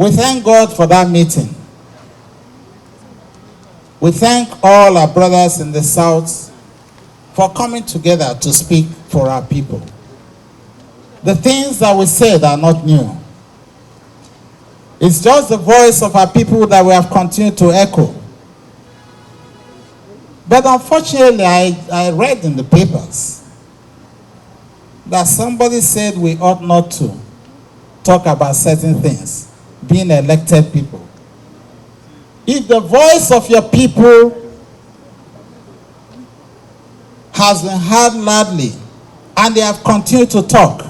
We thank God for that meeting. We thank all our brothers in the South for coming together to speak for our people. The things that we said are not new. It's just the voice of our people that we have continued to echo. But unfortunately, I read in the papers that somebody said we ought not to talk about certain things, being elected people. If the voice of your people has been heard loudly and they have continued to talk,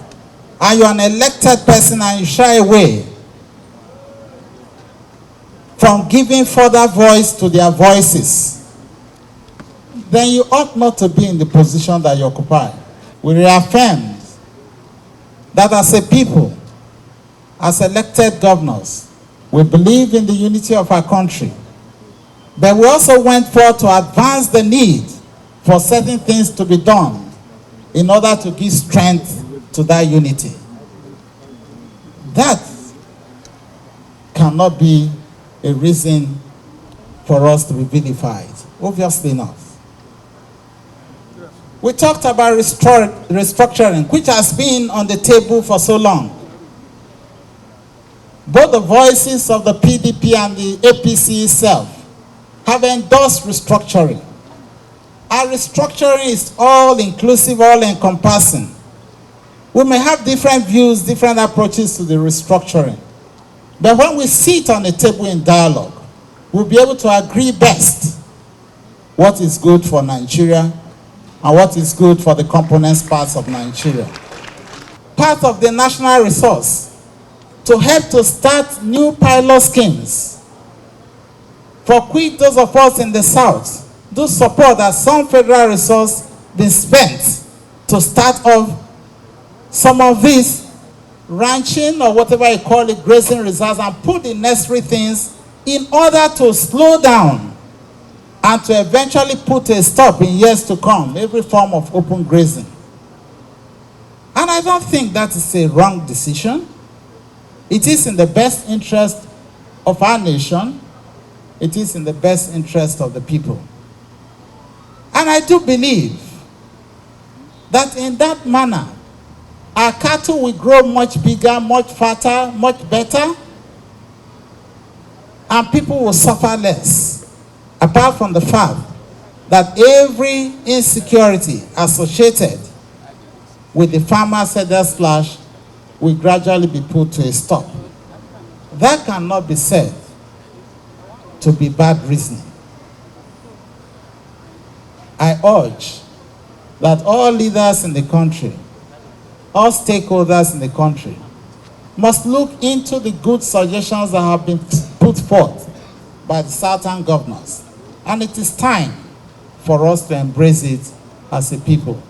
and you're an elected person and you shy away from giving further voice to their voices, then you ought not to be in the position that you occupy. We reaffirm that as a people, as elected governors, we believe in the unity of our country. But we also went forth to advance the need for certain things to be done in order to give strength to that unity. That cannot be a reason for us to be vilified. Obviously not. We talked about restructuring, which has been on the table for so long. Both the voices of the PDP and the APC itself have endorsed restructuring. Our restructuring is all-inclusive, all-encompassing. We may have different views, different approaches to the restructuring. But when we sit on a table in dialogue, we'll be able to agree best what is good for Nigeria and what is good for the component parts of Nigeria. Part of the national resource to help to start new pilot schemes for which those of us in the South do support that some federal resource be spent to start off some of these ranching or whatever you call it, grazing reserves, and put the necessary things in order to slow down and to eventually put a stop in years to come, every form of open grazing. And I don't think that is a wrong decision. It is in the best interest of our nation. It is in the best interest of the people. And I do believe that in that manner, our cattle will grow much bigger, much fatter, much better, and people will suffer less. Apart from the fact that every insecurity associated with the farmer's header slash will gradually be put to a stop. That cannot be said to be bad reasoning. I urge that all leaders in the country, all stakeholders in the country, must look into the good suggestions that have been put forth by the Southern governors. And it is time for us to embrace it as a people.